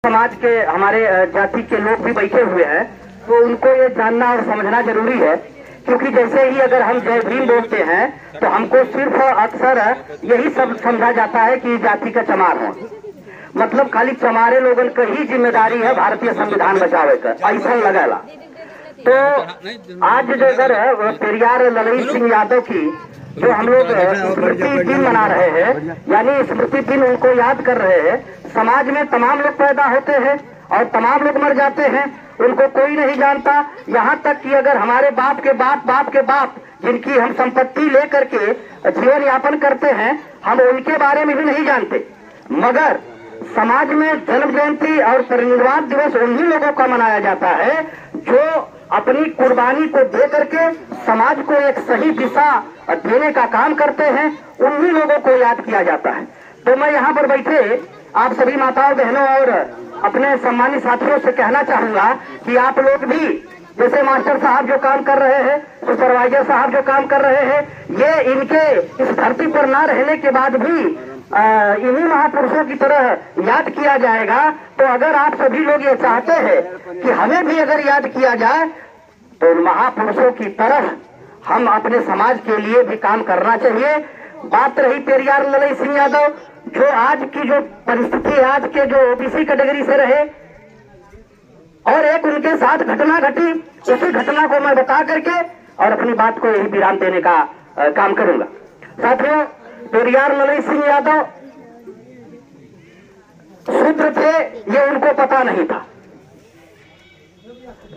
समाज के हमारे जाति के लोग भी बैठे हुए हैं, तो उनको ये जानना और समझना जरूरी है, क्योंकि जैसे ही अगर हम जय भीम बोलते हैं तो हमको सिर्फ अक्सर यही सब समझा जाता है कि जाति का चमार हो, मतलब खाली चमारे लोगन का ही जिम्मेदारी है भारतीय संविधान बचावे का, ऐसा लगेला। तो आज जो अगर पेरियार ललई सिंह यादव की जो हम लोग स्मृति दिन मना रहे हैं, यानी स्मृति दिन उनको याद कर रहे हैं। समाज में तमाम लोग पैदा होते हैं और तमाम लोग मर जाते हैं, उनको कोई नहीं जानता। यहाँ तक कि अगर हमारे बाप के बाप जिनकी हम संपत्ति लेकर के जीवन यापन करते हैं, हम उनके बारे में भी नहीं जानते। मगर समाज में जन्म जयंती और परिनिर्वाण दिवस उन्हीं लोगों का मनाया जाता है जो अपनी कुर्बानी को दे करके समाज को एक सही दिशा देने का काम करते हैं, उन्हीं लोगों को याद किया जाता है। तो मैं यहाँ पर बैठे आप सभी माताओं बहनों और अपने सम्मानित साथियों से कहना चाहूंगा कि आप लोग भी जैसे मास्टर साहब जो काम कर रहे हैं, सुपरवाइजर साहब जो काम कर रहे हैं, ये इनके इस धरती पर ना रहने के बाद भी इन्हीं महापुरुषों की तरह याद किया जाएगा। तो अगर आप सभी लोग ये चाहते हैं कि हमें भी अगर याद किया जाए तो उन महापुरुषों की तरह हम अपने समाज के लिए भी काम करना चाहिए। बात रही पेरियार ललई सिंह यादव, जो आज की जो परिस्थिति है, आज के जो ओबीसी कैटेगरी से रहे और एक उनके साथ घटना घटी, उसी घटना को मैं बता करके और अपनी बात को यही विराम देने का काम करूंगा। साथियों, पेरियार ललई सिंह यादव शूद्र थे, ये उनको पता नहीं था।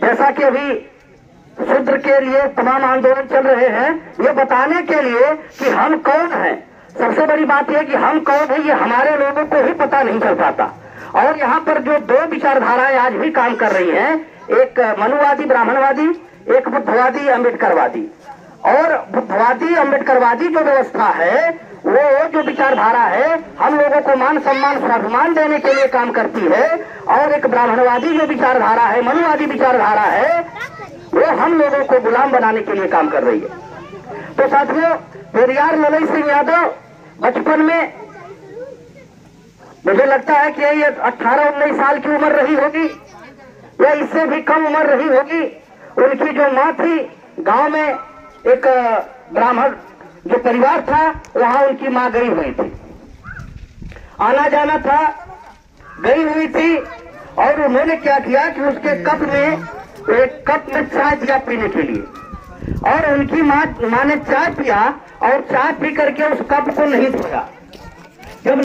जैसा कि अभी शूद्र के लिए तमाम आंदोलन चल रहे हैं, ये बताने के लिए कि हम कौन हैं। सबसे बड़ी बात यह कि हम कौन है ये हमारे लोगों को ही पता नहीं चल पाता। और यहाँ पर जो दो विचारधाराएं आज भी काम कर रही हैं, एक मनुवादी ब्राह्मणवादी, एक बुद्धवादी अम्बेडकरवादी। और बुद्धवादी अम्बेडकरवादी जो व्यवस्था है, वो जो विचारधारा है, हम लोगों को मान सम्मान स्वाभिमान देने के लिए काम करती है। और एक ब्राह्मणवादी जो विचारधारा है, मनुवादी विचारधारा है, वो हम लोगों को गुलाम बनाने के लिए काम कर रही है। तो साथियों, पेरियार ललई सिंह यादव बचपन में मुझे लगता है कि ये 18-19 साल की उम्र रही होगी या इससे भी कम उम्र रही होगी। उनकी जो माँ थी, गांव में एक ब्राह्मण जो परिवार था, वहां उनकी माँ गई हुई थी, आना जाना था, गई हुई थी। और उन्होंने क्या किया कि उसके कप में एक कप में चाय दिया पीने के लिए, और उनकी माँ ने चाय पिया और चाय पी करके उस कप को नहीं धोया। जब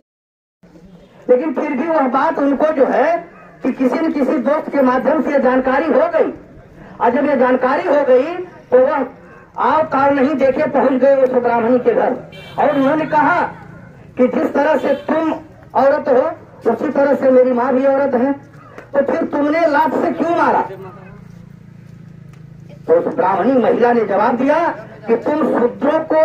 लेकिन फिर भी वह बात उनको जो है कि किसी न किसी दोस्त के माध्यम से जानकारी हो गई, और जब ये जानकारी हो गई तो वह आओ काल नहीं देखे पहुंच गए उस ब्राह्मणी के घर। और उन्होंने कहा कि जिस तरह से तुम औरत हो उसी तरह से मेरी माँ भी औरत है, तो फिर तुमने लात से क्यों मारा? तो उस ब्राह्मणी महिला ने जवाब दिया कि तुम शूद्रों को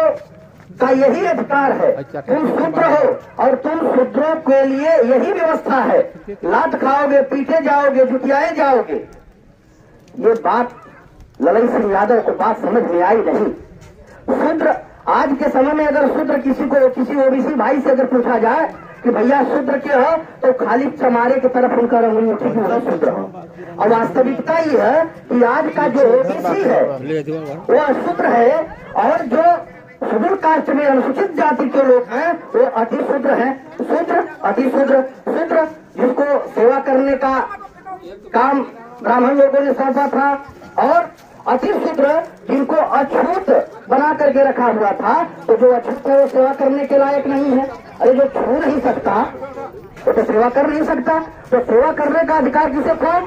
का यही अधिकार है, तुम शूद्र हो और तुम शूद्रों के लिए यही व्यवस्था है, लात खाओगे, पीटे जाओगे, जुटियाए जाओगे। ये बात ललई सिंह यादव को बात समझ में आई नहीं। शूद्र आज के समय में अगर शूद्र किसी ओबीसी भाई से अगर पूछा जाए कि भैया शूद्र के हो, तो खाली चमारे की तरफ उनका अंगुली उठी कि वो शूद्र हो। और वास्तविकता ये है कि आज का जो ओबीसी है वो अशूद्र है, और जो शेड्यूल कास्ट में अनुसूचित जाति के लोग हैं वो अति शूद्र हैं। शूद्र, अति शूद्र, शूद्र जिसको सेवा करने का काम ब्राह्मण लोगों ने सौंपा था, और अति शूद्र जिनको अछूत बना करके रखा हुआ था। तो जो अछूत है वो सेवा करने के लायक नहीं है। अरे जो छू नहीं सकता वो तो सेवा कर नहीं सकता। तो सेवा करने का अधिकार किसे था?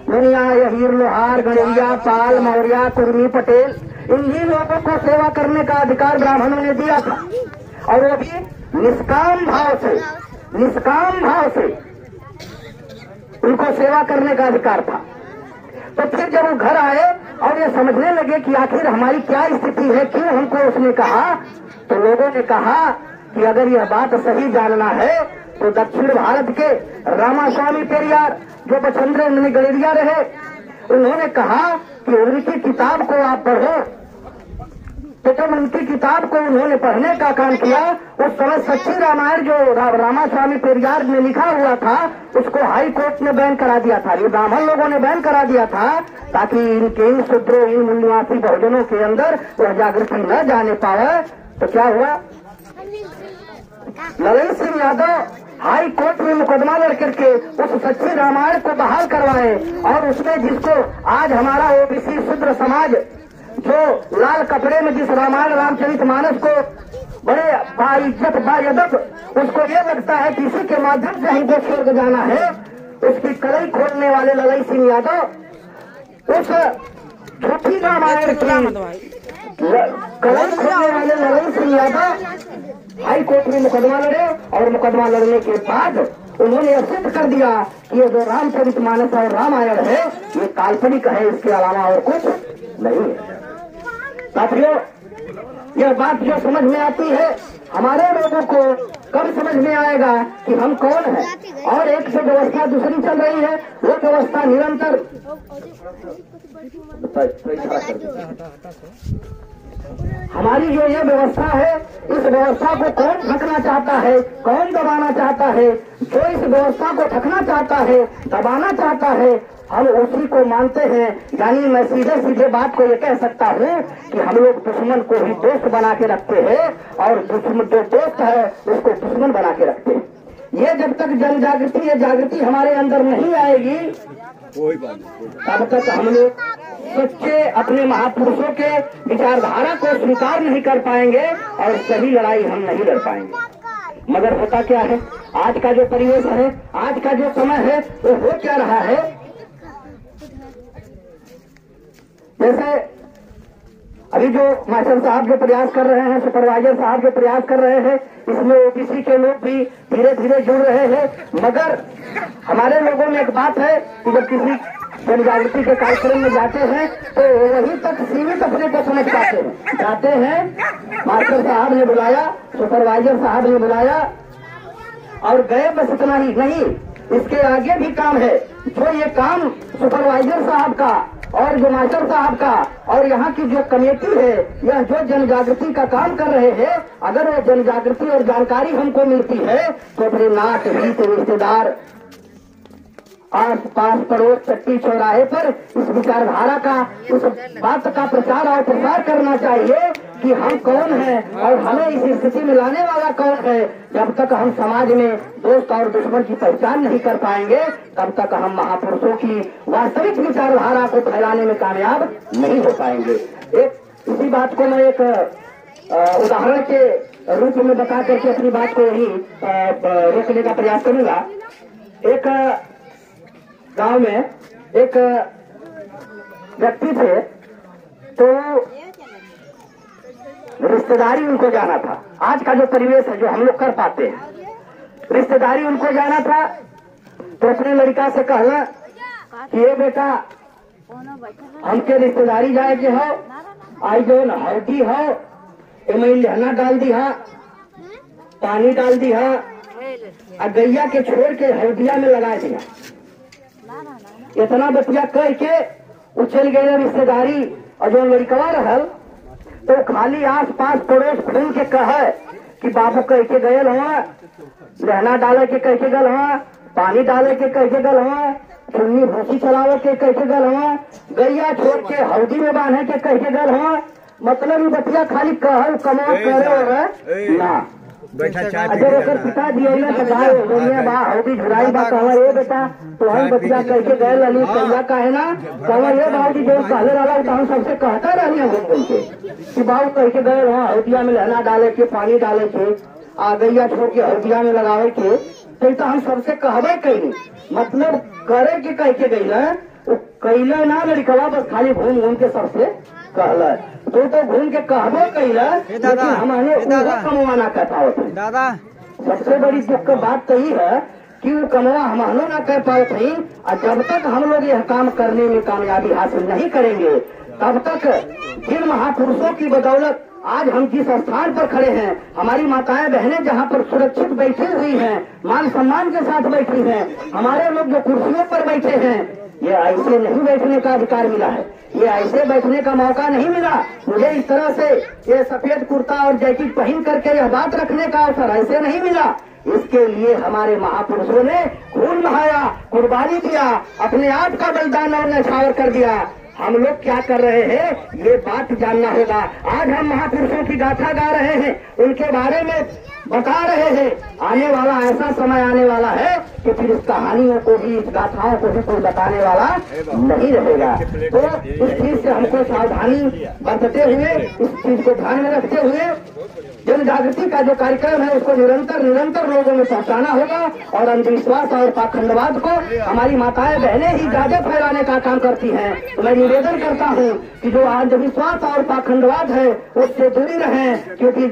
मुनिया, यहीर, लोहार, गणैया, पाल, मौर्य, कुर्मी, पटेल, इन्हीं लोगों को सेवा करने का अधिकार ब्राह्मणों ने दिया था। और वो भी निष्काम भाव से उनको सेवा करने का अधिकार था। तो फिर जब वो घर आए और ये समझने लगे कि आखिर हमारी क्या स्थिति है, क्यों हमको उसने कहा, तो लोगों ने कहा कि अगर यह बात सही जानना है तो दक्षिण भारत के रामास्वामी पेरियार जो बछंद्र में गलेरिया रहे, उन्होंने कहा कि उनकी किताब को आप पढ़ो। तो जब उनकी किताब को उन्होंने पढ़ने का काम किया, उस समय सच्ची रामायण जो रामास्वामी पेरियार ने लिखा हुआ था उसको हाई कोर्ट ने बैन करा दिया था। ये ब्राह्मण लोगों ने बैन करा दिया था ताकि इनके इन शूद्रों इन मूल्यवासी बहुजनों के अंदर वह जागृति न जाने पावे। तो क्या हुआ, ललन सिंह यादव हाई कोर्ट में मुकदमा लड़ करके उस सच्ची रामायण को बहाल करवाए और उसमें जिसको आज हमारा ओबीसी शूद्र समाज जो लाल कपड़े में जिस रामायण रामचरितमानस को बड़े बाइज्जत बायदब उसको ये लगता है कि इसी के माध्यम से ही वो स्वर्ग जाना है, उसकी कलई खोलने वाले ललन सिंह यादव उस झूठी रामायण की कलई खोलने वाले ललन सिंह यादव हाई कोर्ट में मुकदमा लड़े और मुकदमा लड़ने के बाद उन्होंने सिद्ध कर दिया कि ये जो रामचरितमानस और रामायण है ये काल्पनिक है, इसके अलावा और कुछ नहीं है। साथियों, यह बात जो समझ में आती है हमारे लोगों को कब समझ में आएगा कि हम कौन है। और एक से व्यवस्था दूसरी चल रही है, वो व्यवस्था निरंतर हमारी जो ये व्यवस्था है, इस व्यवस्था को कौन ठकना चाहता है, कौन दबाना चाहता है। जो इस व्यवस्था को ठकना चाहता है, दबाना चाहता है, हम उसी को मानते हैं। यानी मैं सीधे सीधे बात को ये कह सकता हूँ कि हम लोग दुश्मन को ही दोस्त बना के रखते हैं और दुश्मन जो दोस्त है उसको दुश्मन बना के रखते हैं। ये जब तक जन जागृति या जागृति हमारे अंदर नहीं आएगी तब तक हम लोग सच्चे अपने महापुरुषों के विचारधारा को स्वीकार नहीं कर पाएंगे और सही लड़ाई हम नहीं लड़ पाएंगे। मगर होता क्या है, आज का जो परिवेश है, आज का जो समय है, वो हो क्या रहा है। जैसे अभी जो मास्टर साहब जो प्रयास कर रहे हैं, सुपरवाइजर साहब जो प्रयास कर रहे हैं, इसमें ओबीसी के लोग भी धीरे धीरे जुड़ रहे हैं। मगर हमारे लोगों में एक बात है कि जब किसी जन जागृति के कार्यक्रम में जाते हैं तो वहीं तक सीमित अपने को समझ पाते हैं। जाते हैं, मास्टर साहब ने बुलाया, सुपरवाइजर साहब ने बुलाया और गए, बस इतना ही नहीं, इसके आगे भी काम है। जो ये काम सुपरवाइजर साहब का और जो मास्टर साहब का और यहाँ की जो कमेटी है, यह जो जन जागृति का काम कर रहे हैं, अगर वो जन जागृति और जानकारी हमको मिलती है तो अपने नात हित रिश्तेदार आस पास पड़ोस चट्टी चौराहे पर इस विचारधारा का, उस बात का प्रचार और प्रसार करना चाहिए कि हम कौन हैं और हमें इस स्थिति में लाने वाला कौन है। जब तक हम समाज में दोस्त और दुश्मन की पहचान नहीं कर पाएंगे तब तक हम महापुरुषों की वास्तविक विचारधारा को फैलाने में कामयाब नहीं हो पाएंगे। एक इसी बात को मैं एक उदाहरण के रूप में बता करके अपनी बात को यही रोकने का प्रयास करूंगा। एक गांव में एक व्यक्ति थे, तो रिश्तेदारी उनको जाना था। आज का जो परिवेश है जो हम लोग कर पाते हैं, रिश्तेदारी उनको जाना था तो अपने लड़का से कहला कि ये बेटा हमके रिश्तेदारी जाए के हो, आई जो हल्दी हो एमें लहना डाल दी हा, पानी डाल दी हा, गैया के छोड़ के हल्दिया में लगा दिया। इतना बतिया कह के उछल गए रिश्तेदारी और जो लड़कवा रहल तो खाली आस पास पड़ोस घूम के कहे कि बाबू कह के गये हुआ, लहना डाले के कह के गल हुआ, पानी डाले के कह के गल हुआ, चुन्नी भूसी चलावे के कह के गल हुआ, गैया छोड़ के हल्दी में बांधे के कह के गल हुआ। मतलब बतिया खाली कह कमा करे ना अगर अगर पिता दिए ना तो गाय हो बा हल्दी झुराई बा कहवा ये बेटा तो हम बतिया करके गए लली कहिया कहे ना कहवा ये बाबू जो कहले रहा तो हम सबसे कहता रही है घूम घूम के कि बाबू कह के गए वहाँ हल्दिया में लहना डाले के पानी डाले के आ गैया छोड़ के हल्दिया में लगावे के तो हम सबसे कहबे कहीं मतलब करे के कह के गई ना कैला ना लड़कवा बस खाली घूम घूम के सबसे कहला तो घूम के कहबो कैला लेकिन हमारे कमवाना कहता होता दादा। सबसे बड़ी दुख की बात तो ही है कि वो कमवा हमारो ना कह पाए थे। और जब तक हम लोग यह काम करने में कामयाबी हासिल नहीं करेंगे तब तक जिन महापुरुषों की बदौलत आज हम जिस स्थान पर खड़े हैं, हमारी माताएं बहनें जहाँ पर सुरक्षित बैठी हुई हैं, मान सम्मान के साथ बैठी हैं, हमारे लोग जो कुर्सियों पर बैठे हैं, ये ऐसे नहीं बैठने का अधिकार मिला है। ये ऐसे बैठने का मौका नहीं मिला मुझे। इस तरह से ये सफेद कुर्ता और जैकेट पहन करके यह बात रखने का अवसर ऐसे नहीं मिला। इसके लिए हमारे महापुरुषों ने खून बहाया, कुर्बानी दिया, अपने आप का बलिदान और न्यौछावर कर दिया। हम लोग क्या कर रहे हैं ये बात जानना होगा। आज हम महापुरुषों की गाथा गा रहे हैं, उनके बारे में बता रहे हैं। आने वाला ऐसा समय आने वाला है कि फिर इस कहानियों को भी, इस गाथाओं को भी कोई बताने वाला नहीं रहेगा। तो इस चीज से हमको सावधानी बरतते हुए, इस चीज को ध्यान में रखते हुए जन जागृति का जो कार्यक्रम है उसको निरंतर लोगों में पहुंचाना होगा। और अंधविश्वास और पाखंडवाद को हमारी माताएं बहनें ही ज्यादा फैलाने का काम करती हैं। तो मैं निवेदन करता हूं कि जो अंधविश्वास और पाखंडवाद है उससे दूरी रहें। क्योंकि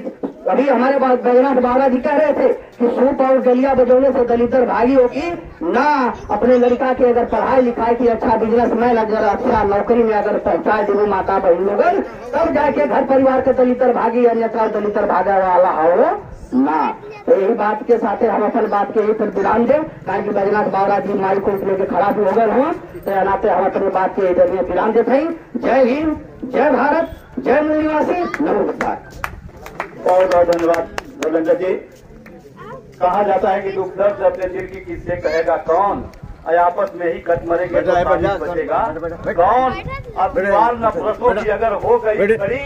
अभी हमारे पास बैजनाथ बाबा जी कह रहे थे कि सूप और गलिया बजौने से दलितर भागी होगी ना। अपने लड़का की अगर पढ़ाई लिखाई की अच्छा बिजनेसमैन, अगर अच्छा नौकरी में अगर पहुंचा देवो माता बहन लोगन, तब जाके घर परिवार के दलितर भागी, अन्यथा दलितर भागा वाला हो ना। तो यही बात के साथ हम अपन बात के यही पर विराम देव, कारण कि बैजनाथ बाबा जी माई को लेकर खड़ा भी हो गए हों। तो नाते हम अपनी बात के इधर में विराम देते हैं। जय हिंद, जय भारत, जय मूल निवासी, नमस्कार। बहुत बहुत धन्यवाद रविंद्र जी। कहा जाता है कि दुख दर्द अपने दिल की किससे कहेगा कौन, आपस में ही कट मरेंगे तो बचेगा कौन। अब दीवार नफरतों की अगर हो गई खड़ी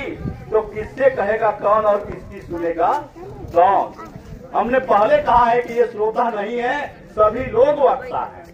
तो किससे कहेगा कौन और किसकी सुनेगा कौन। हमने पहले कहा है कि ये श्रोता नहीं है, सभी लोग वक्ता है।